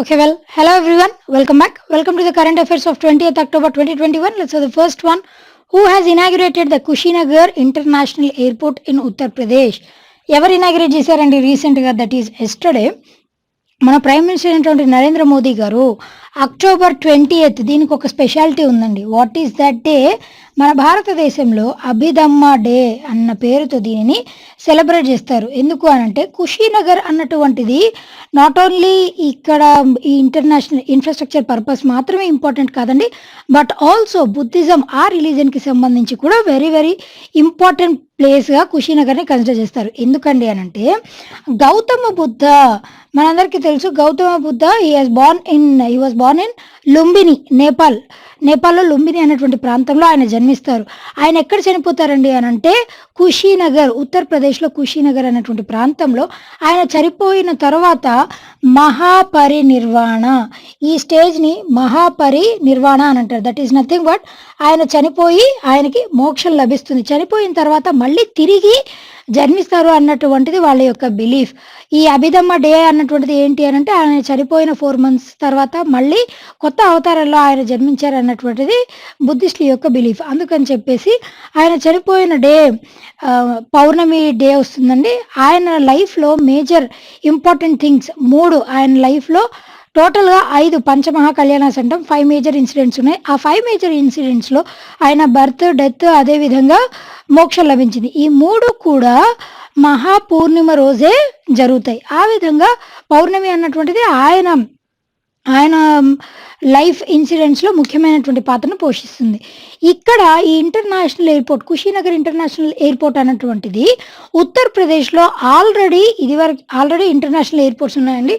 Okay, well, hello everyone. Welcome back. Welcome to the current affairs of 20th October 2021. Let's see the first one. Who has inaugurated the Kushinagar International Airport in Uttar Pradesh? ఎవరు inaugurate చేశారండి రీసెంట్గా, that is yesterday మన prime minister అయినటువంటి నరేంద్ర మోదీ గారు October 20th దీనికి ఒక speciality ఉందండి. What is that day? మన భారతదేశంలో అభిదమ్మ డే అన్న పేరుతో దీనిని సెలబ్రేట్ చేస్తారు. ఎందుకు అనంటే కుషీనగర్ అన్నటువంటిది నాట్ ఓన్లీ ఇక్కడ ఈ ఇంటర్నేషనల్ ఇన్ఫ్రాస్ట్రక్చర్ పర్పస్ మాత్రమే ఇంపార్టెంట్ కాదండి, బట్ ఆల్సో బుద్ధిజం ఆ రిలీజన్కి సంబంధించి కూడా వెరీ వెరీ ఇంపార్టెంట్ ప్లేస్గా కుషీనగర్ని కన్సిడర్ చేస్తారు. ఎందుకండి అనంటే గౌతమ బుద్ధ మనందరికీ తెలుసు. Gautama Buddha he was Born in Lumbini, నేపాల్లో లుంబిని అనేటువంటి ప్రాంతంలో ఆయన జన్మిస్తారు. ఆయన ఎక్కడ చనిపోతారండి అనంటే కుషీనగర్, ఉత్తరప్రదేశ్లో కుషీనగర్ అనేటువంటి ప్రాంతంలో ఆయన చనిపోయిన తర్వాత మహాపరినిర్వాణ, ఈ స్టేజ్ని మహాపరినిర్వాణ అని అంటారు. దట్ ఈస్ నథింగ్ బట్ ఆయన చనిపోయి ఆయనకి మోక్షం లభిస్తుంది, చనిపోయిన తర్వాత మళ్ళీ తిరిగి జన్మిస్తారు అన్నటువంటిది వాళ్ళ యొక్క బిలీఫ్. ఈ అభిదమ్మ డే అన్నటువంటిది ఏంటి అని అంటే ఆయన చనిపోయిన 4 months తర్వాత మళ్ళీ కొత్త అవతారంలో ఆయన జన్మించారు అన్నటువంటిది బుద్ధిస్టుల యొక్క బిలీఫ్. అందుకని చెప్పేసి ఆయన చనిపోయిన డే పౌర్ణమి డే వస్తుందండి. ఆయన లైఫ్లో మేజర్ ఇంపార్టెంట్ థింగ్స్ 3 ఆయన లైఫ్లో టోటల్గా 5 పంచమహా కళ్యాణాస్ అంటాం. 5 మేజర్ ఇన్సిడెంట్స్ ఉన్నాయి. ఆ 5 మేజర్ ఇన్సిడెంట్స్లో ఆయన బర్త్, డెత్, అదేవిధంగా మోక్షం లభించింది. ఈ 3 కూడా మహాపూర్ణిమ రోజే జరుగుతాయి. ఆ విధంగా పౌర్ణమి అన్నటువంటిది ఆయన లైఫ్ ఇన్సిడెంట్స్లో ముఖ్యమైనటువంటి పాత్రను పోషిస్తుంది. ఇక్కడ ఈ international airport, Kushinagar international airport అన్నటువంటిది ఉత్తరప్రదేశ్లో ఆల్రెడీ ఇంటర్నేషనల్ ఎయిర్పోర్ట్స్ ఉన్నాయండి.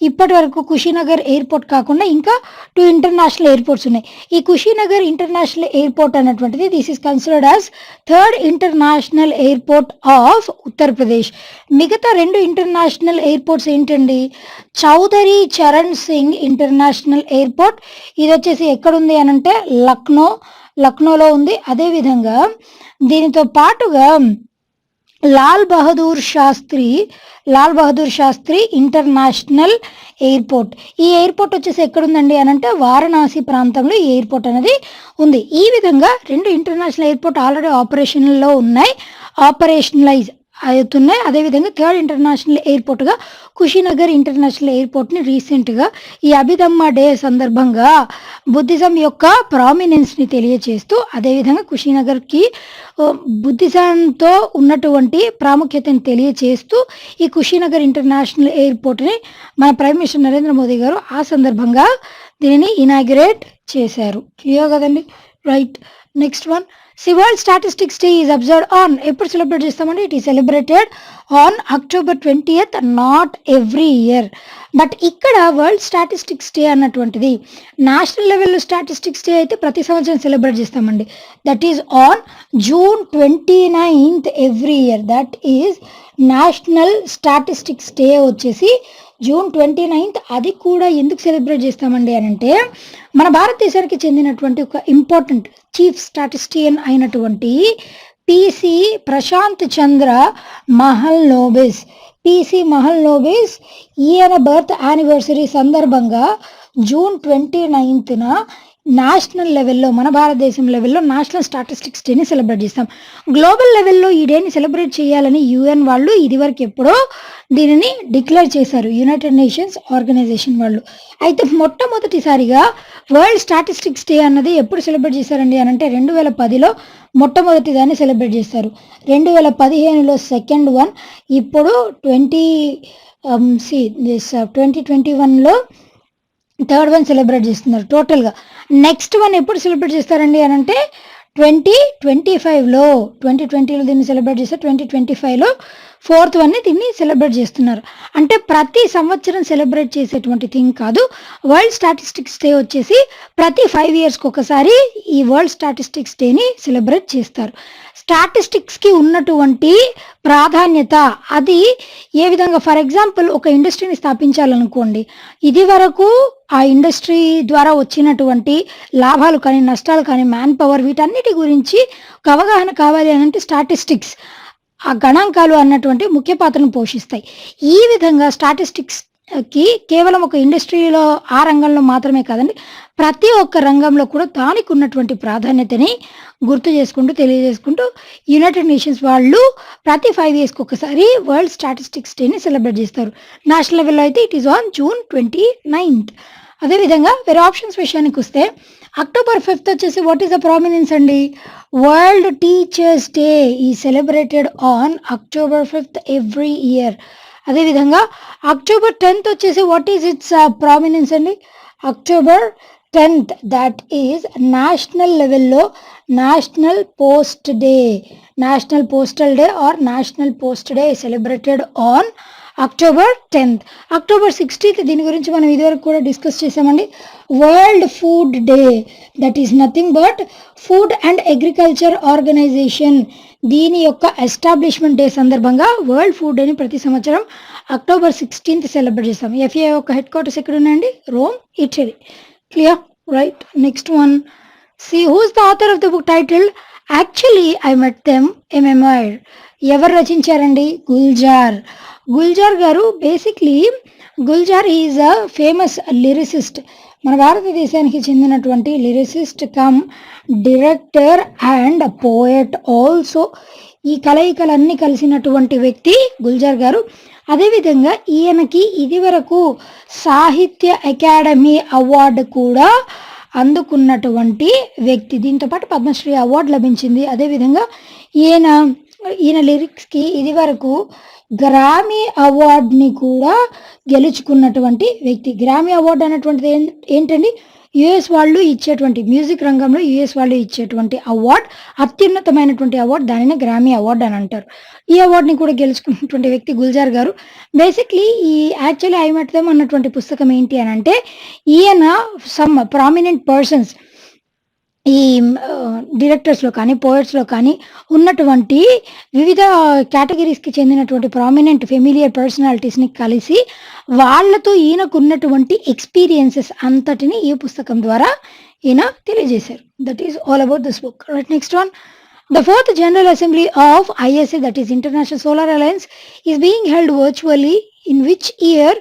ఇప్పటి వరకు కుషీనగర్ ఎయిర్పోర్ట్ కాకుండా ఇంకా 2 ఇంటర్నేషనల్ ఎయిర్పోర్ట్స్ ఉన్నాయి. ఈ కుషీనగర్ ఇంటర్నేషనల్ ఎయిర్పోర్ట్ అన్నటువంటిది this is considered as 3rd international airport of Uttar Pradesh. మిగతా 2 ఇంటర్నేషనల్ ఎయిర్పోర్ట్స్ ఏంటండి? చౌదరి చరణ్ సింగ్ ఇంటర్నేషనల్ ఎయిర్పోర్ట్, ఇది వచ్చేసి ఎక్కడుంది అనంటే లక్నోలో ఉంది. అదేవిధంగా దీనితో పాటుగా లాల్ బహదూర్ శాస్త్రి ఇంటర్నేషనల్ ఎయిర్పోర్ట్, ఈ ఎయిర్పోర్ట్ వచ్చేసి ఎక్కడుందండి అనంటే వారణాసి ప్రాంతంలో ఈ ఎయిర్పోర్ట్ అనేది ఉంది. ఈ విధంగా 2 ఇంటర్నేషనల్ ఎయిర్పోర్ట్ ఆల్రెడీ ఆపరేషన్లో ఉన్నాయి, ఆపరేషనలైజ్ అవుతున్నాయి. అదేవిధంగా 3rd ఇంటర్నేషనల్ ఎయిర్పోర్ట్గా కుషీనగర్ ఇంటర్నేషనల్ ఎయిర్పోర్ట్ని రీసెంట్గా ఈ అభిదమ్మ డే సందర్భంగా బుద్ధిజం యొక్క ప్రామినెన్స్ని తెలియచేస్తూ, అదేవిధంగా కుషీనగర్కి బుద్ధిజంతో ఉన్నటువంటి ప్రాముఖ్యతను తెలియచేస్తూ ఈ కుషీనగర్ ఇంటర్నేషనల్ ఎయిర్పోర్ట్ని మన ప్రైమ్ మినిస్టర్ నరేంద్ర మోదీ గారు ఆ సందర్భంగా దీనిని ఇనాగ్రేట్ చేశారు. క్లియర్ కదండి? Right. Next one, world statistics day is observed on, ఎప్పుడు సెలబ్రేట్ చేస్తామండి? It is celebrated on October 20th, not every year. But ఇక్కడ వరల్డ్ స్టాటిస్టిక్స్ డే అన్నటువంటిది నేషనల్ లెవెల్లో స్టాటిస్టిక్స్ డే అయితే ప్రతి సంవత్సరం సెలబ్రేట్ చేస్తామండి. That is on June 29th every year. That is national statistics day వచ్చేసి June 29th. అది కూడా ఎందుకు సెలబ్రేట్ చేస్తామండి అని అంటే మన భారతదేశానికి చెందినటువంటి ఒక ఇంపార్టెంట్ చీఫ్ స్టాటిస్టియన్ అయినటువంటి పిసి ప్రశాంత్ చంద్ర మహల్నోబిస్, ఈయన బర్త్ యానివర్సరీ సందర్భంగా June 29th నేషనల్ లెవెల్లో, మన భారతదేశం లెవెల్లో నేషనల్ స్టాటిస్టిక్స్ డేని సెలబ్రేట్ చేస్తాం. గ్లోబల్ లెవెల్లో ఈ డేని సెలబ్రేట్ చేయాలని UN వాళ్ళు ఇదివరకు ఎప్పుడో దీనిని డిక్లేర్ చేశారు, యునైటెడ్ నేషన్స్ ఆర్గనైజేషన్ వాళ్ళు. అయితే మొట్టమొదటిసారిగా వరల్డ్ స్టాటిస్టిక్స్ డే అన్నది ఎప్పుడు సెలబ్రేట్ చేశారండి అనంటే 2010లో మొట్టమొదటి దాన్ని సెలబ్రేట్ చేస్తారు. 2015లో సెకండ్ వన్, ఇప్పుడు 2021లో థర్డ్ వన్ సెలబ్రేట్ చేస్తున్నారు టోటల్గా. నెక్స్ట్ వన్ ఎప్పుడు సెలబ్రేట్ చేస్తారండి అనంటే 2025లో, 2020లో దీన్ని సెలబ్రేట్ చేస్తారు. 2025లో 4th వన్ని దీన్ని సెలబ్రేట్ చేస్తున్నారు. అంటే ప్రతి సంవత్సరం సెలబ్రేట్ చేసేటువంటి థింగ్ కాదు. వరల్డ్ స్టాటిస్టిక్స్ డే వచ్చేసి ప్రతి 5 yearsకి ఒకసారి ఈ వరల్డ్ స్టాటిస్టిక్స్ డేని సెలబ్రేట్ చేస్తారు. స్టాటిస్టిక్స్కి ఉన్నటువంటి ప్రాధాన్యత అది ఏ విధంగా, ఫర్ ఎగ్జాంపుల్ ఒక ఇండస్ట్రీని స్థాపించాలనుకోండి, ఇది వరకు ఆ ఇండస్ట్రీ ద్వారా వచ్చినటువంటి లాభాలు కానీ నష్టాలు కానీ మ్యాన్ పవర్ వీటన్నిటి గురించి ఒక అవగాహన కావాలి అని అంటే స్టాటిస్టిక్స్ ఆ గణాంకాలు అన్నటువంటి ముఖ్య పాత్రను పోషిస్తాయి. ఈ విధంగా స్టాటిస్టిక్స్ కి కేవలం ఒక ఇండస్ట్రీలో ఆ రంగంలో మాత్రమే కాదండి, ప్రతి ఒక్క రంగంలో కూడా దానికి ఉన్నటువంటి ప్రాధాన్యతని గుర్తు చేసుకుంటూ, తెలియజేసుకుంటూ యునైటెడ్ నేషన్స్ వాళ్ళు ప్రతి 5 ఇయర్స్‌కి ఒకసారి వరల్డ్ స్టాటిస్టిక్స్ డేని సెలబ్రేట్ చేస్తారు. నేషనల్ లెవెల్‌లో అయితే it is on June 29th. అదేవిధంగా వేరే ఆప్షన్స్ విషయానికొస్తే అక్టోబర్ 5th వచ్చేసి వాట్ ఈస్ ద ప్రామినెన్స్ అండి? World teachers day is celebrated on October 5th every year. అదేవిధంగా అక్టోబర్ 10th వచ్చేసి వాట్ ఈజ్ ఇట్స్ ప్రామినెన్స్ అండి? October 10th that is national లెవెల్‌లో national post day. National postal day or national post day celebrated on October 10th. October 16th దీని గురించి మనం ఇదివరకు కూడా discuss చేసామండి. World food day, that is nothing but food and agriculture organisation దీని యొక్క establishment day సందర్భంగా వరల్డ్ ఫుడ్ డేని ప్రతి సంవత్సరం అక్టోబర్ 16th సెలబ్రేట్ చేస్తాం. ఎఫ్ఏ యొక్క హెడ్ క్వార్టర్స్ ఎక్కడ ఉన్నాయండి? Rome, Italy. Clear? Right. Next one, see who's the author of the book titled actually I met them a memoir. ఎవరు రచించారండి? గుల్జార్. గుల్జార్ గారు basically Gulzar is a famous lyricist. మన భారతదేశానికి చెందినటువంటి lyricist cum director and poet also. ఈ కలయికలన్నీ కలిసినటువంటి వ్యక్తి గుల్జార్ గారు. అదేవిధంగా ఈయనకి ఇదివరకు సాహిత్య అకాడమీ అవార్డు కూడా అందుకున్నటువంటి వ్యక్తి. దీంతోపాటు పద్మశ్రీ అవార్డు లభించింది. అదేవిధంగా ఈయన లిరిక్స్కి ఇదివరకు గ్రామీ అవార్డుని కూడా గెలుచుకున్నటువంటి వ్యక్తి. గ్రామీ అవార్డు అనేటువంటిది ఏంటండి? యుఎస్ వాళ్ళు ఇచ్చేటువంటి మ్యూజిక్ రంగంలో యుఎస్ వాళ్ళు ఇచ్చేటువంటి అవార్డ్, అత్యున్నతమైనటువంటి అవార్డు, దానిని గ్రామీ అవార్డు అని అంటారు. ఈ అవార్డుని కూడా గెలుచుకున్నటువంటి వ్యక్తి గుల్జార్ గారు. బేసిక్లీ ఈ యాక్చువల్లీ ఐ మెట్ దెమ్ అన్నటువంటి పుస్తకం ఏంటి అని అంటే, ఈయన సమ్ ప్రామినెంట్ పర్సన్స్ ఈ డైరెక్టర్స్లో కానీ పోయట్స్లో కానీ ఉన్నటువంటి వివిధ కేటగిరీస్కి చెందినటువంటి ప్రామినెంట్ ఫెమిలియర్ పర్సనాలిటీస్ని కలిసి వాళ్ళతో ఈయనకు ఉన్నటువంటి ఎక్స్పీరియన్సెస్ అంతటిని ఈ పుస్తకం ద్వారా ఈయన తెలియజేశారు. That is all about this book. Right. Next one, the fourth general assembly of ISA, that is International Solar Alliance, is being held virtually. In which year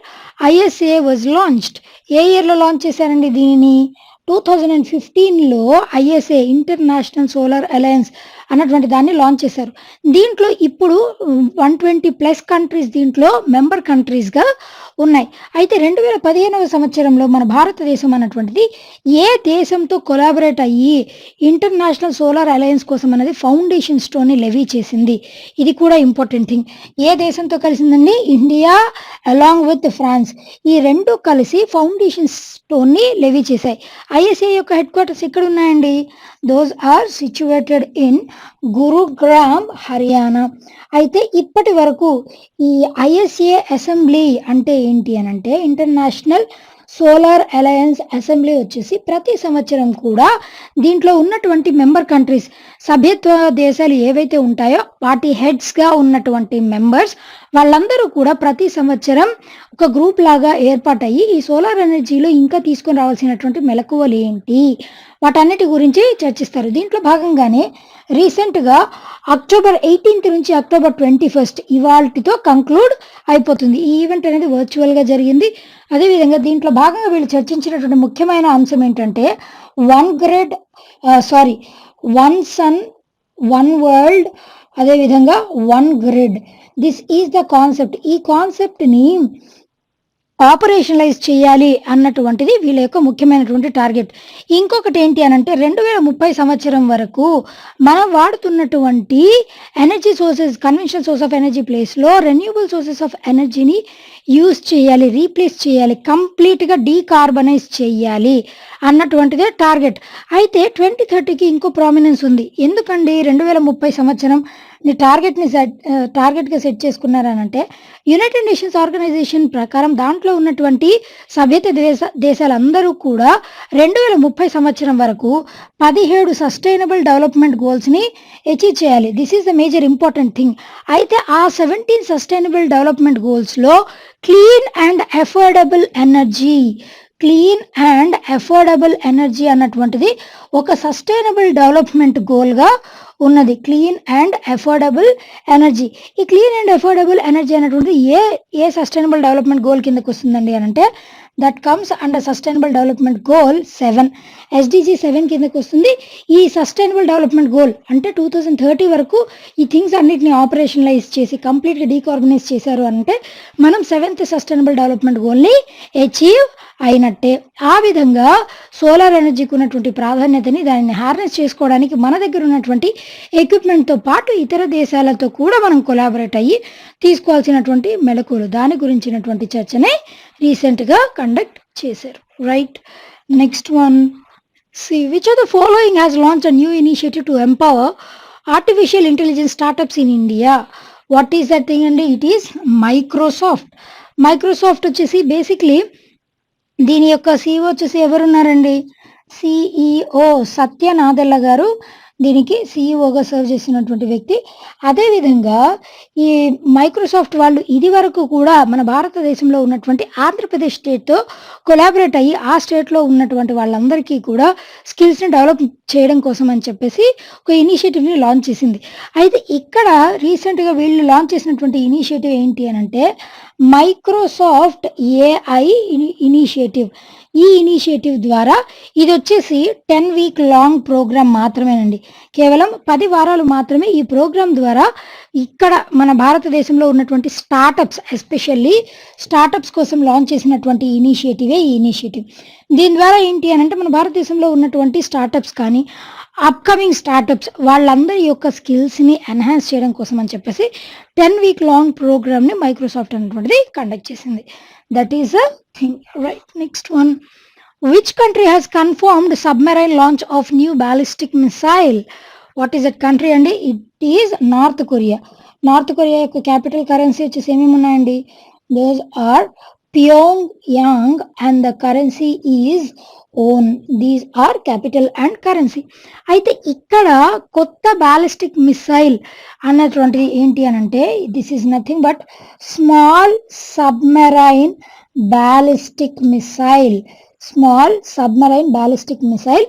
ISA was launched? ఏ ఇయర్లో launch చేశారండి దీనిని? 2015లో ISA international solar alliance అన్నటువంటి దాన్ని launch చేశారు. దీంట్లో ఇప్పుడు 120+ countries దీంట్లో member కంట్రీస్గా ఉన్నాయి. అయితే 2015వ సంవత్సరంలో మన భారతదేశం అన్నటువంటిది ఏ దేశంతో కొలాబరేట్ అయ్యి ఇంటర్నేషనల్ సోలార్ అలయన్స్ కోసం అనేది ఫౌండేషన్ స్టోన్ని లెవీ చేసింది. ఇది కూడా ఇంపార్టెంట్ థింగ్. ఏ దేశంతో కలిసిందండి? India along with France. ఈ రెండు కలిసి ఫౌండేషన్ స్టోన్ని లెవీ చేశాయి. ఐఎస్ఏ యొక్క హెడ్ క్వార్టర్స్ ఎక్కడ ఉన్నాయండి? Those are situated in Gurugram, Haryana. అయితే ఇప్పటి వరకు ఈ ఐఎస్ఏ అసెంబ్లీ అంటే ఏంటి అని అంటే, ఇంటర్నేషనల్ సోలార్ అలయన్స్ అసెంబ్లీ వచ్చేసి ప్రతి సంవత్సరం కూడా దీంట్లో ఉన్నటువంటి మెంబర్ కంట్రీస్, సభ్యత్వ దేశాలు ఏవైతే ఉంటాయో వాటి హెడ్స్గా ఉన్నటువంటి మెంబర్స్ వాళ్ళందరూ కూడా ప్రతి సంవత్సరం ఒక గ్రూప్ లాగా ఏర్పాటయ్యి ఈ సోలార్ ఎనర్జీలో ఇంకా తీసుకొని రావాల్సినటువంటి మెలకువలు ఏంటి వాటన్నిటి గురించి చర్చిస్తారు. దీంట్లో భాగంగానే రీసెంట్గా అక్టోబర్ 18th నుంచి అక్టోబర్ 21st ఇవాల్టితో కంక్లూడ్ అయిపోతుంది. ఈ ఈవెంట్ అనేది వర్చువల్గా జరిగింది. అదేవిధంగా దీంట్లో భాగంగా వీళ్ళు చర్చించినటువంటి ముఖ్యమైన అంశం ఏంటంటే వన్ సన్, వన్ వరల్డ్, అదేవిధంగా one grid. This is the concept. ఈ కాన్సెప్ట్ని ఆపరేషనలైజ్ చేయాలి అన్నటువంటిది వీళ్ళ యొక్క ముఖ్యమైనటువంటి టార్గెట్. ఇంకొకటి ఏంటి అని అంటే 2030 సంవత్సరం వరకు మనం వాడుతున్నటువంటి energy sources, conventional source of energy ప్లేస్లో రెన్యూబుల్ సోర్సెస్ ఆఫ్ ఎనర్జీని యూజ్ చేయాలి, రీప్లేస్ చేయాలి, కంప్లీట్గా డీకార్బనైజ్ చేయాలి అన్నటువంటిదే టార్గెట్. అయితే 2030కి ఇంకో ప్రామినెన్స్ ఉంది. ఎందుకండి 2030 సంవత్సరం టార్గెట్గా సెట్ చేసుకున్నారనంటే, యునైటెడ్ నేషన్స్ ఆర్గనైజేషన్ ప్రకారం దాంట్లో ఉన్నటువంటి సభ్యత దేశాలందరూ కూడా 2030 సంవత్సరం వరకు 17 సస్టైనబుల్ డెవలప్మెంట్ గోల్స్ని అచీవ్ చేయాలి. This is the major important thing. అయితే ఆ 17 సస్టైనబుల్ డెవలప్మెంట్ గోల్స్లో క్లీన్ అండ్ అఫోర్డబుల్ ఎనర్జీ అన్నటువంటిది ఒక సస్టైనబుల్ డెవలప్మెంట్ గోల్గా ఉన్నది. Clean and affordable energy. ఈ క్లీన్ అండ్ అఫోర్డబుల్ ఎనర్జీ అనేటువంటిది ఏ సస్టైనబుల్ డెవలప్మెంట్ గోల్ కిందకు వస్తుందండి అని అంటే that comes under sustainable development goal 7. SDG 7 కిందకు వస్తుంది. ఈ సస్టైనబుల్ డెవలప్మెంట్ గోల్ అంటే 2030 వరకు ఈ థింగ్స్ అన్నిటిని ఆపరేషనలైజ్ చేసి కంప్లీట్గా డీకార్బనైజ్ చేశారు అంటే మనం 7th సస్టైనబుల్ డెవలప్మెంట్ గోల్ని అచీవ్ అయినట్టే. ఆ విధంగా సోలార్ ఎనర్జీకి ఉన్నటువంటి ప్రాధాన్యతని దానిని హార్నెస్ చేసుకోవడానికి మన దగ్గర ఉన్నటువంటి ఎక్విప్మెంట్తో పాటు ఇతర దేశాలతో కూడా మనం కొలాబరేట్ అయ్యి తీసుకోవాల్సినటువంటి మెళకువలు దాని గురించినటువంటి చర్చనే రీసెంట్గా కండక్ట్ చేశారు. Right, next one. See, which of the following has launched a new initiative to empower artificial intelligence startups in India? What is that thing? And it is Microsoft. Microsoft వచ్చేసి basically దీని యొక్క CEO వచ్చేసి ఎవరున్నారండి? CEO సత్య నాదెల్ల గారు దీనికి CEOగా serve చేసినటువంటి వ్యక్తి. అదేవిధంగా ఈ మైక్రోసాఫ్ట్ వాళ్ళు ఇది వరకు కూడా మన భారతదేశంలో ఉన్నటువంటి ఆంధ్రప్రదేశ్ స్టేట్తో కొలాబరేట్ అయ్యి ఆ స్టేట్లో ఉన్నటువంటి వాళ్ళందరికీ కూడా స్కిల్స్ని డెవలప్ చేయడం కోసం అని చెప్పేసి ఒక ఇనిషియేటివ్ని లాంచ్ చేసింది. అయితే ఇక్కడ రీసెంట్గా వీళ్ళు లాంచ్ చేసినటువంటి ఇనిషియేటివ్ ఏంటి అని అంటే మైక్రోసాఫ్ట్ AI ఇనిషియేటివ్. ఈ ఇనిషియేటివ్ ద్వారా ఇది వచ్చేసి 10 వీక్ లాంగ్ ప్రోగ్రామ్ మాత్రమేనండి. కేవలం 10 వారాలు మాత్రమే. ఈ ప్రోగ్రామ్ ద్వారా ఇక్కడ మన భారతదేశంలో ఉన్నటువంటి స్టార్టప్స్ ఎస్పెషల్లీ స్టార్టప్స్ కోసం లాంచ్ చేసినటువంటి ఇనిషియేటివే ఈ ఇనిషియేటివ్. దీని ద్వారా ఏంటి అని అంటే మన భారతదేశంలో ఉన్నటువంటి స్టార్టప్స్ కానీ అప్కమింగ్ స్టార్టప్స్ వాళ్ళందరి యొక్క స్కిల్స్ని ఎన్హాన్స్ చేయడం కోసం అని చెప్పేసి 10 వీక్ లాంగ్ ప్రోగ్రామ్ని మైక్రోసాఫ్ట్ అనేటువంటిది కండక్ట్ చేసింది. That is a thing. Right, next one. Which country has confirmed submarine launch of new ballistic missile? What is that country అండి? It is North Korea. North Korea యొక్క capital currency వచ్చేసి ఏమేమి ఉన్నాయండి? Those are Pyongyang and the currency is ON. These are capital and currency. అయితే ఇక్కడ కొత్త ballistic missile అన్నటువంటిది ఏంటి అని అంటే this is nothing but small submarine ballistic missile. Small submarine ballistic missile.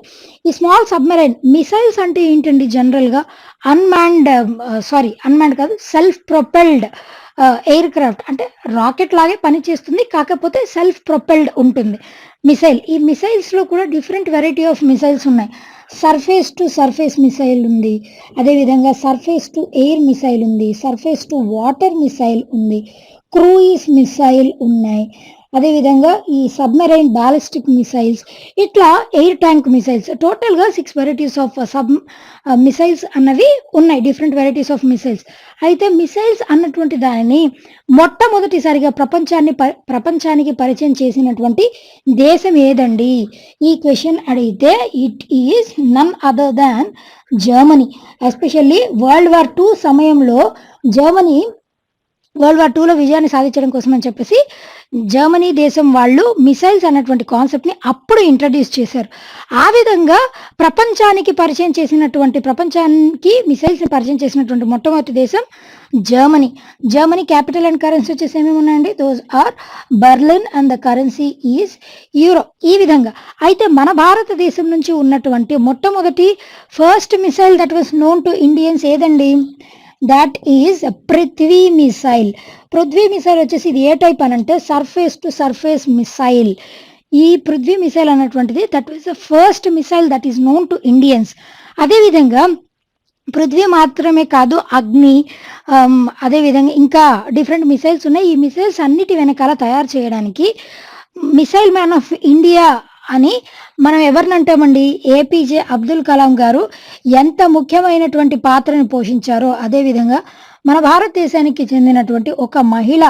ఈ స్మాల్ సబ్మెరైన్ మిసైల్స్ అంటే ఏంటండి? జనరల్గా అన్మాన్డ్ కాదు, సెల్ఫ్ ప్రొపెల్డ్ ఎయిర్ క్రాఫ్ట్ అంటే రాకెట్ లాగే పనిచేస్తుంది, కాకపోతే సెల్ఫ్ ప్రొపెల్డ్ ఉంటుంది మిసైల్. ఈ మిసైల్స్లో కూడా డిఫరెంట్ వెరైటీ ఆఫ్ మిసైల్స్ ఉన్నాయి. సర్ఫేస్ టు సర్ఫేస్ మిసైల్ ఉంది, అదేవిధంగా సర్ఫేస్ టు ఎయిర్ మిసైల్ ఉంది, సర్ఫేస్ టు వాటర్ మిసైల్ ఉంది, క్రూయిజ్ మిసైల్ ఉన్నాయి, అదేవిధంగా ఈ సబ్మెరైన్ బ్యాలిస్టిక్ మిసైల్స్, ఇట్లా ఎయిర్ ట్యాంక్ మిసైల్స్, టోటల్గా 6 వెరైటీస్ ఆఫ్ మిసైల్స్ అన్నవి ఉన్నాయి, డిఫరెంట్ వెరైటీస్ ఆఫ్ మిసైల్స్. అయితే మిసైల్స్ అన్నటువంటి దానిని మొట్టమొదటిసారిగా ప్రపంచానికి పరిచయం చేసినటువంటి దేశం ఏదండి? ఈ క్వశ్చన్ అడిగితే it is none other than Germany. Especially world war 2 సమయంలో జర్మనీ వరల్డ్ వార్ 2లో విజయాన్ని సాధించడం కోసం అని చెప్పేసి జర్మనీ దేశం వాళ్ళు మిసైల్స్ అన్నటువంటి కాన్సెప్ట్ని అప్పుడు ఇంట్రడ్యూస్ చేశారు. ఆ విధంగా ప్రపంచానికి మిసైల్స్ని పరిచయం చేసినటువంటి మొట్టమొదటి దేశం Germany. Germany capital and currency వచ్చేసి ఏమేమి ఉన్నాయండి? Those are Berlin and the currency is euro. ఈ విధంగా అయితే మన భారతదేశం నుంచి ఉన్నటువంటి మొట్టమొదటి first missile that was known to Indians ఏదండి? దట్ ఈజ్ పృథ్వీ మిసైల్. పృథ్వీ మిసైల్ వచ్చేసి ఇది ఏ టైప్ అని అంటే సర్ఫేస్ టు సర్ఫేస్ మిసైల్. ఈ పృథ్వీ మిసైల్ అన్నటువంటిది that is the first missile that is known to Indians. అదేవిధంగా పృథ్వీ మాత్రమే కాదు, అగ్ని, అదేవిధంగా ఇంకా డిఫరెంట్ మిసైల్స్ ఉన్నాయి. ఈ మిసైల్స్ అన్నిటి వెనకాల తయారు చేయడానికి మిసైల్ మ్యాన్ ఆఫ్ ఇండియా అని మనం ఎవరిని అంటామండి? APJ అబ్దుల్ కలాం గారు ఎంత ముఖ్యమైనటువంటి పాత్రను పోషించారో అదేవిధంగా మన భారతదేశానికి చెందినటువంటి ఒక మహిళ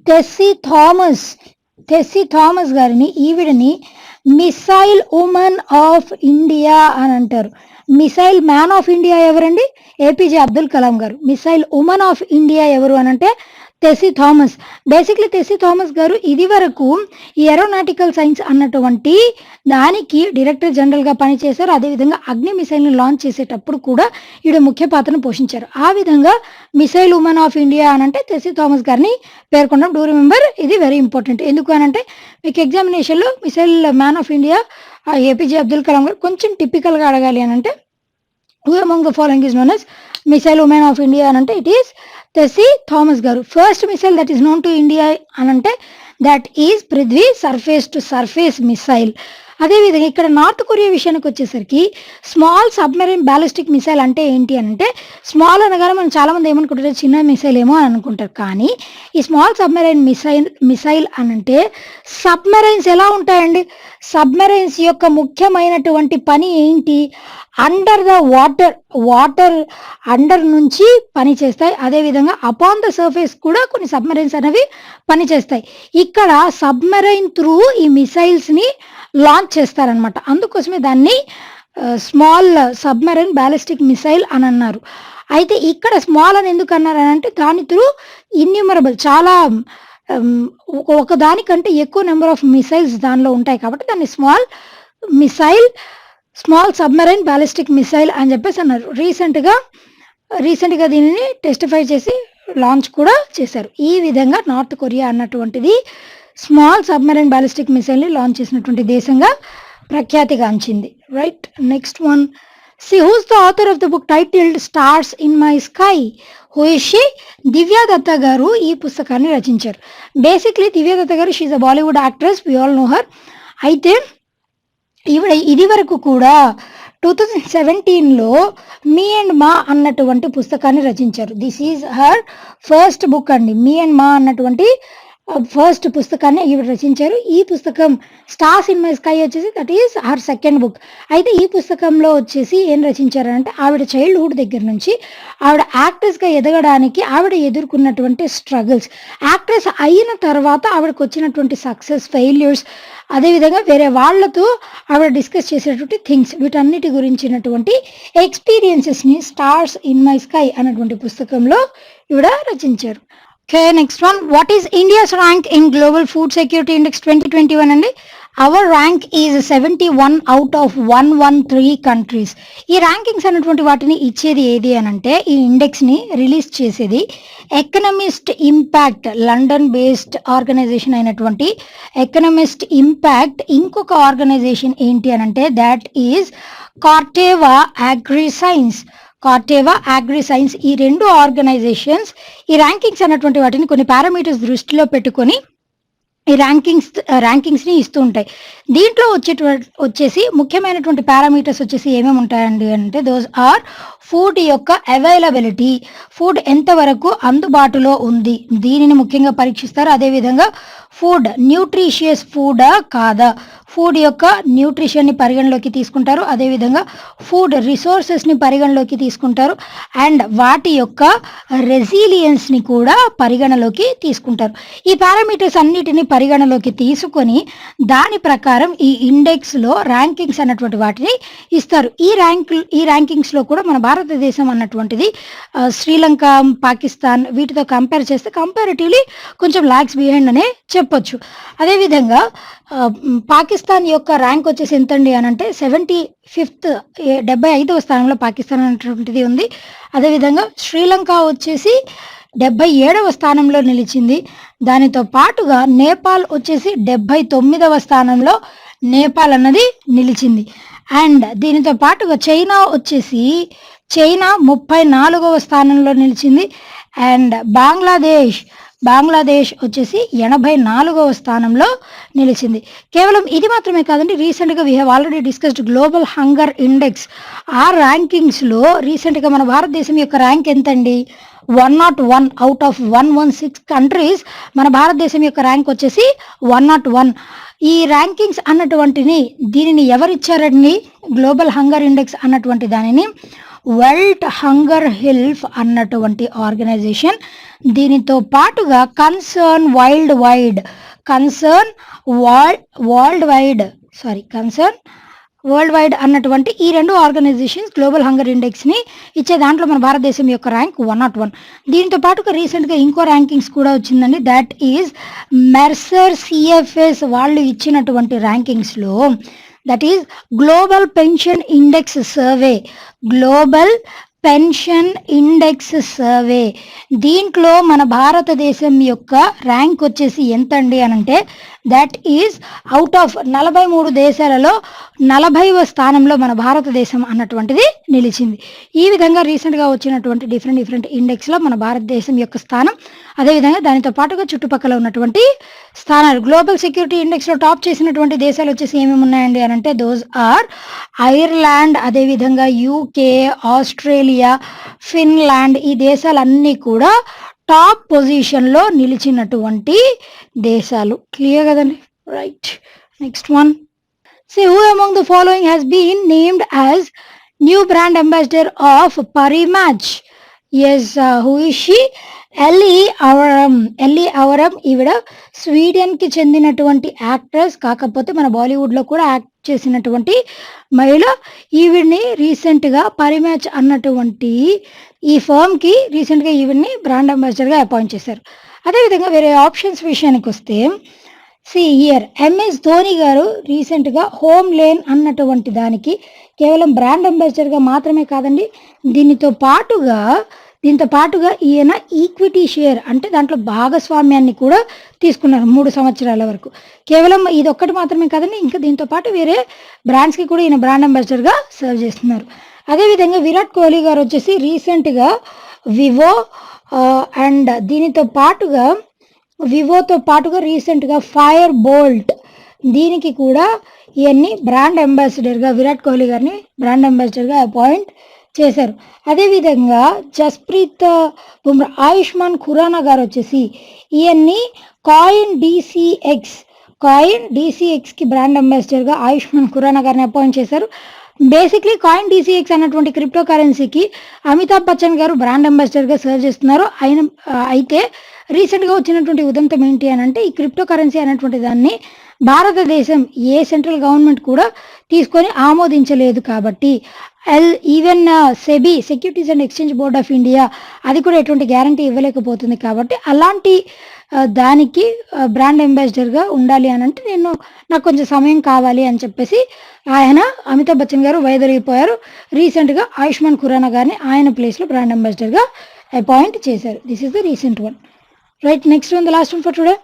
టెస్సీ థామస్ గారిని, ఈవిడని మిసైల్ ఉమెన్ ఆఫ్ ఇండియా అని అంటారు. మిసైల్ మ్యాన్ ఆఫ్ ఇండియా ఎవరండి? APJ అబ్దుల్ కలాం గారు. మిసైల్ ఉమెన్ ఆఫ్ ఇండియా ఎవరు అని అంటే Tessy Thomas. Basically Tessy Thomas గారు ఇది వరకు ఈ ఏరోనాటికల్ సైన్స్ అన్నటువంటి దానికి డైరెక్టర్ జనరల్గా పనిచేశారు. అదేవిధంగా అగ్ని మిసైల్ని లాంచ్ చేసేటప్పుడు కూడా ఈవిడ ముఖ్య పాత్రను పోషించారు. ఆ విధంగా మిసైల్ ఉమెన్ ఆఫ్ ఇండియా అని అంటే టెస్సీ థామస్ గారిని పేర్కొన్నాం. డూ రిమెంబర్, ఇది వెరీ ఇంపార్టెంట్. ఎందుకు అని అంటే మీకు ఎగ్జామినేషన్లో missile man of India APJ Abdul Kalam గారు కొంచెం టిపికల్గా అడగాలి అని అంటే who among the following is known as missile women of India అని అంటే ఇట్ ఈస్ టెస్సీ థామస్ గారు. First missile that is known to India అని అంటే దట్ ఈజ్ Prithvi surface to surface missile. అదేవిధంగా ఇక్కడ నార్త్ కొరియా విషయానికి వచ్చేసరికి స్మాల్ సబ్మెరైన్ బ్యాలిస్టిక్ మిసైల్ అంటే ఏంటి అంటే, స్మాల్ అనగానే మనం చాలామంది ఏమనుకుంటారు చిన్న మిసైల్ ఏమో అని అనుకుంటారు. కానీ ఈ స్మాల్ సబ్మెరైన్ మిసైల్ అని అంటే సబ్మెరైన్స్ ఎలా ఉంటాయండి? సబ్మెరైన్స్ యొక్క ముఖ్యమైనటువంటి పని ఏంటి? అండర్ ద వాటర్ అండర్ నుంచి పని చేస్తాయి. అదేవిధంగా అపాన్ ద సర్ఫేస్ కూడా కొన్ని సబ్మెరైన్స్ అనేవి పనిచేస్తాయి. ఇక్కడ సబ్మెరైన్ త్రూ ఈ మిసైల్స్ని లాంచ్ చేస్తారనమాట. అందుకోసమే దాన్ని స్మాల్ సబ్మెరైన్ బ్యాలిస్టిక్ మిసైల్ అని అన్నారు. అయితే ఇక్కడ స్మాల్ అని ఎందుకు అన్నారు అని అంటే దాని త్రూ ఇన్యూమరబుల్ చాలా ఒక దానికంటే ఎక్కువ నెంబర్ ఆఫ్ మిసైల్స్ దానిలో ఉంటాయి కాబట్టి దాన్ని స్మాల్ సబ్మెరైన్ బ్యాలిస్టిక్ మిసైల్ అని చెప్పేసి అన్నారు. రీసెంట్గా దీనిని టెస్టిఫై చేసి లాంచ్ కూడా చేశారు. ఈ విధంగా నార్త్ కొరియా అన్నటువంటిది స్మాల్ సబ్మెరైన్ బ్యాలిస్టిక్ మిసైల్ని లాంచ్ చేసినటువంటి దేశంగా ప్రఖ్యాతిగాంచింది. Right, next one. See, who's the author of the book titled Stars in My Sky? Who is she? Divya Dutta గారు ఈ పుస్తకాన్ని రచించారు. బేసిక్లీ దివ్యా దత్తా గారు she's a Bollywood actress, we all know her. అయితే ఈవిడ ఇది వరకు కూడా 2017లో మీ అండ్ మా అన్నటువంటి పుస్తకాన్ని రచించారు. This is her first book అండి. మీ అండ్ మా అన్నటువంటి ఫస్ట్ పుస్తకాన్ని ఈవిడ రచించారు. ఈ పుస్తకం స్టార్స్ ఇన్ మై స్కై వచ్చేసి that is her second book. అయితే ఈ పుస్తకంలో వచ్చేసి ఏం రచించారంటే ఆవిడ చైల్డ్హుడ్ దగ్గర నుంచి ఆవిడ యాక్ట్రెస్గా ఎదగడానికి ఆవిడ ఎదుర్కొన్నటువంటి స్ట్రగుల్స్, యాక్ట్రెస్ అయిన తర్వాత ఆవిడకు వచ్చినటువంటి సక్సెస్, ఫెయిల్యూర్స్, అదేవిధంగా వేరే వాళ్ళతో ఆవిడ డిస్కస్ చేసేటువంటి థింగ్స్, వీటన్నిటి గురించినటువంటి ఎక్స్పీరియన్సెస్ని స్టార్స్ ఇన్ మై స్కై అన్నటువంటి పుస్తకంలో ఈవిడ రచించారు. Okay, next one. What is India's rank in Global Food Security Index 2021 అండి? Our rank is 71 out of 113 countries. ఈ ర్యాంకింగ్స్ అనేటువంటి వాటిని ఇచ్చేది ఏది అని అంటే ఈ ఇండెక్స్ని రిలీజ్ చేసేది Economist Impact, London based organisation అయినటువంటి ఎకనమిస్ట్ ఇంపాక్ట్. ఇంకొక ఆర్గనైజేషన్ ఏంటి అని అంటే that is Corteva agriscience. ఈ రెండు ఆర్గనైజేషన్స్ ఈ ర్యాంకింగ్స్ అన్నటువంటి వాటిని కొన్ని పారామీటర్స్ దృష్టిలో పెట్టుకొని ఈ ర్యాంకింగ్స్ని ఇస్తూ ఉంటాయి. దీంట్లో వచ్చేసి ముఖ్యమైనటువంటి పారామీటర్స్ వచ్చేసి ఏమేమి ఉంటాయండి అంటే దోస్ ఆర్ ఫుడ్ యొక్క అవైలబిలిటీ, ఫుడ్ ఎంతవరకు అందుబాటులో ఉంది దీనిని ముఖ్యంగా పరీక్షిస్తారు. అదేవిధంగా ఫుడ్ న్యూట్రిషియస్ ఫుడా కాదా, ఫుడ్ యొక్క న్యూట్రిషన్ని పరిగణలోకి తీసుకుంటారు. అదేవిధంగా ఫుడ్ రిసోర్సెస్ని పరిగణలోకి తీసుకుంటారు అండ్ వాటి యొక్క రెసిలియన్స్ని కూడా పరిగణలోకి తీసుకుంటారు. ఈ పారామీటర్స్ అన్నిటిని పరిగణలోకి తీసుకొని దాని ప్రకారం ఈ ఇండెక్స్లో ర్యాంకింగ్స్ అన్నటువంటి వాటిని ఇస్తారు. ఈ ర్యాంకింగ్స్లో కూడా మన భారతదేశం అన్నటువంటిది శ్రీలంక, పాకిస్తాన్ వీటితో కంపేర్ చేస్తే కంపారిటివ్లీ కొంచెం లాగ్స్ బిహైండ్ అనే చెప్పొచ్చు. అదేవిధంగా పాకిస్తాన్ యొక్క ర్యాంక్ వచ్చేసి ఎంతండి అని అంటే 75th 75వ స్థానంలో పాకిస్తాన్ అనేటువంటిది ఉంది. అదేవిధంగా శ్రీలంక వచ్చేసి 77వ స్థానంలో నిలిచింది. దానితో పాటుగా నేపాల్ వచ్చేసి 79వ స్థానంలో నేపాల్ అన్నది నిలిచింది. అండ్ దీనితో పాటుగా చైనా 34వ స్థానంలో నిలిచింది. అండ్ బంగ్లాదేశ్ వచ్చేసి 84వ స్థానంలో నిలిచింది. కేవలం ఇది మాత్రమే కాదండి, రీసెంట్గా we have already discussed global hunger index. ఆ ర్యాంకింగ్స్లో రీసెంట్గా మన భారతదేశం యొక్క ర్యాంక్ ఎంతండి? 101 అవుట్ ఆఫ్ 116 కంట్రీస్ మన భారతదేశం యొక్క ర్యాంక్ వచ్చేసి 101. ఈ ర్యాంకింగ్స్ అన్నటువంటిని దీనిని ఎవరిచ్చారండి? గ్లోబల్ హంగర్ ఇండెక్స్ అన్నటువంటి దానిని వరల్డ్ హంగర్ హెల్ప్ అన్నటువంటి ఆర్గనైజేషన్, దీనితో పాటుగా కన్సర్న్ వరల్డ్ వైడ్ అన్నటువంటి ఈ రెండు ఆర్గనైజేషన్స్ గ్లోబల్ హంగర్ ఇండెక్స్ని ఇచ్చే దాంట్లో మన భారతదేశం యొక్క ర్యాంక్ 101. దీంతో పాటుగా రీసెంట్గా ఇంకో ర్యాంకింగ్స్ కూడా వచ్చిందండి, దట్ ఈజ్ మెర్సర్ సిఎఫ్ఎస్ వాళ్ళు ఇచ్చినటువంటి ర్యాంకింగ్స్లో that is global pension index survey. దీంట్లో మన భారతదేశం యొక్క ర్యాంక్ వచ్చేసి ఎంతండి అని అంటే దట్ ఈజ్ అవుట్ ఆఫ్ 43 దేశాలలో 40వ స్థానంలో మన భారతదేశం అన్నటువంటిది నిలిచింది. ఈ విధంగా రీసెంట్గా వచ్చినటువంటి డిఫరెంట్ ఇండెక్స్లో మన భారతదేశం యొక్క స్థానం, అదేవిధంగా దానితో పాటుగా చుట్టుపక్కల ఉన్నటువంటి స్థానాలు గ్లోబల్ సెక్యూరిటీ ఇండెక్స్లో టాప్ చేసినటువంటి దేశాలు వచ్చేసి ఏమేమి ఉన్నాయండి అని అంటే దోస్ ఆర్ ఐర్లాండ్, అదేవిధంగా యూకే, ఆస్ట్రేలియా, ఫిన్లాండ్. ఈ దేశాలన్నీ కూడా టాప్ పొజిషన్లో నిలిచినటువంటి దేశాలు. క్లియర్ కదండి? Right. Next one. See who among the following has been named as new brand ambassador of Parimatch? Yes, who is she? ఎల్లి అవరం. ఈవిడ స్వీడన్కి చెందినటువంటి యాక్ట్రెస్, కాకపోతే మన బాలీవుడ్లో కూడా యాక్ట్ చేసినటువంటి మహిళ. ఈవిడ్ని రీసెంట్గా పరిమ్యాచ్ అన్నటువంటి ఈ ఫర్మ్కి రీసెంట్గా ఈవిడ్ని బ్రాండ్ అంబాసిడర్గా అపాయింట్ చేశారు. అదేవిధంగా వేరే ఆప్షన్స్ విషయానికి వస్తే హియర్ ఎంఎస్ ధోని గారు రీసెంట్గా హోమ్ లేన్ అన్నటువంటి దానికి కేవలం బ్రాండ్ అంబాసిడర్గా మాత్రమే కాదండి, దీంతో పాటుగా ఈయన ఈక్విటీ షేర్ అంటే దాంట్లో భాగస్వామ్యాన్ని కూడా తీసుకున్నారు 3 సంవత్సరాల వరకు. కేవలం ఇది ఒక్కటి మాత్రమే కాదండి, ఇంకా దీంతో పాటు వేరే బ్రాండ్స్కి కూడా ఈయన బ్రాండ్ అంబాసిడర్గా సర్వ్ చేస్తున్నారు. అదేవిధంగా విరాట్ కోహ్లీ గారు వచ్చేసి రీసెంట్గా వివో అండ్ వివోతో పాటుగా రీసెంట్గా ఫైర్ బోల్ట్ దీనికి కూడా ఇవన్నీ బ్రాండ్ అంబాసిడర్గా విరాట్ కోహ్లీ గారిని బ్రాండ్ అంబాసిడర్గా అపాయింట్ చేశారు. అదేవిధంగా జస్ప్రీత్ బుమ్రా, ఆయుష్మాన్ ఖురానా గారు వచ్చేసి ఇవన్నీ కాయిన్ డీసీఎక్స్కి బ్రాండ్ అంబాసిడర్గా ఆయుష్మాన్ ఖురానా గారిని అపాయింట్ చేశారు. బేసిక్లీ కాయిన్ డీసీఎక్స్ అన్నటువంటి క్రిప్టో కరెన్సీకి అమితాబ్ బచ్చన్ గారు బ్రాండ్ అంబాసిడర్గా సర్వ్ చేస్తున్నారు. అయితే రీసెంట్గా వచ్చినటువంటి ఉదంతం ఏంటి అని అంటే ఈ క్రిప్టో కరెన్సీ అనేటువంటి దాన్ని భారతదేశం ఏ సెంట్రల్ గవర్నమెంట్ కూడా తీసుకొని ఆమోదించలేదు. కాబట్టి even SEBI securities and exchange board of India అది కూడా ఎటువంటి గ్యారంటీ ఇవ్వలేకపోతుంది. కాబట్టి అలాంటి దానికి బ్రాండ్ అంబాసిడర్గా ఉండాలి అని అంటే నాకు కొంచెం సమయం కావాలి అని చెప్పేసి ఆయన అమితాబ్ బచ్చన్ గారు వైదొలిగిపోయారు. రీసెంట్గా ఆయుష్మాన్ ఖురానా గారిని ఆయన ప్లేస్లో బ్రాండ్ అంబాసిడర్గా అపాయింట్ చేశారు. This is the recent one. Right. Next one, the last one for today.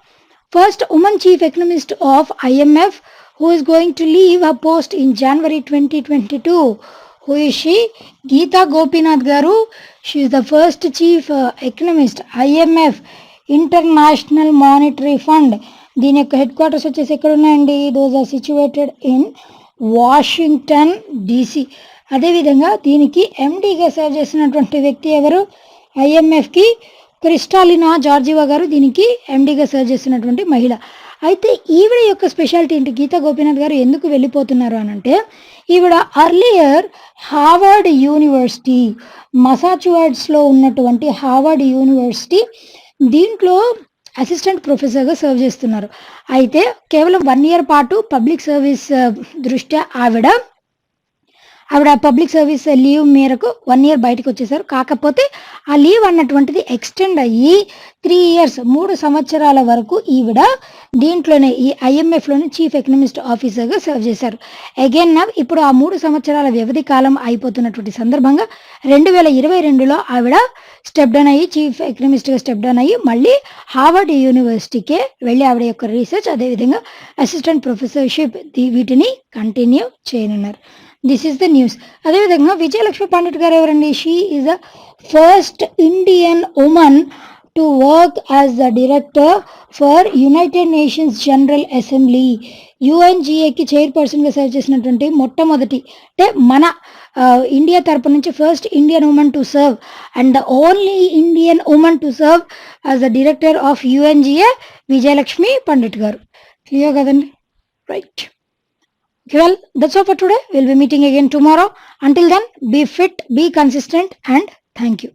First woman chief economist of IMF who is going to leave her post in January 2022. Who is she? Geeta Gopinath garu. She is the first chief economist, IMF, International Monetary Fund. దీని యొక్క head quarters వచ్చేసి ఎక్కడ ఉన్నాయండి? Those are situated in Washington DC. అదేవిధంగా దీనికి ఎండీగా serve చేసినటువంటి వ్యక్తి ఎవరు? IMFకి క్రిస్టాలినా జార్జివా గారు దీనికి ఎండీగా సర్వ్ చేస్తున్నటువంటి మహిళ. అయితే ఈవిడ యొక్క స్పెషాలిటీ ఏంటి? గీతా గోపీనాథ్ గారు ఎందుకు వెళ్ళిపోతున్నారు అని అంటే ఈవిడ అర్లియర్ హార్వర్డ్ యూనివర్సిటీ, మసాచుసెట్స్లో ఉన్నటువంటి హార్వర్డ్ యూనివర్సిటీ దీంట్లో అసిస్టెంట్ ప్రొఫెసర్గా సర్వ్ చేస్తున్నారు. అయితే కేవలం 1 year పాటు పబ్లిక్ సర్వీస్ దృష్ట్యా ఆవిడ పబ్లిక్ సర్వీస్ లీవ్ మేరకు 1 year బయటకు వచ్చేసారు. కాకపోతే ఆ లీవ్ అన్నటువంటిది ఎక్స్టెండ్ అయ్యి 3 years 3 సంవత్సరాల వరకు ఈవిడ దీంట్లోనే ఈ IMFలోనే చీఫ్ ఎకనామిస్ట్ ఆఫీసర్గా సర్వ్ చేశారు. అగైన్ ఇప్పుడు ఆ 3 సంవత్సరాల వ్యవధి కాలం అయిపోతున్నటువంటి సందర్భంగా 2022లో ఆవిడ స్టెప్ డౌన్ అయ్యి చీఫ్ ఎకనామిస్ట్గా స్టెప్ డౌన్ అయ్యి మళ్ళీ హార్వర్డ్ యూనివర్సిటీకే వెళ్ళి ఆవిడ యొక్క రీసెర్చ్ అదేవిధంగా అసిస్టెంట్ ప్రొఫెసర్షిప్ వీటిని కంటిన్యూ చేయనున్నారు. This is the news. అదేవిధంగా విజయలక్ష్మి పండిట్ గారు ఎవరండి? She is the first Indian women to work as the director for United Nations General Assembly. UNGAకి చైర్పర్సన్గా సర్వ్ చేసినటువంటి మొట్టమొదటి అంటే మన ఇండియా తరపు నుంచి first Indian women to serve and the only Indian women to serve as the director of UNGA Vijayalakshmi Pandit గారు. Clear కదండి? Right. Well, that's all for today. We'll be meeting again tomorrow. Until then, be fit, be consistent, and thank you.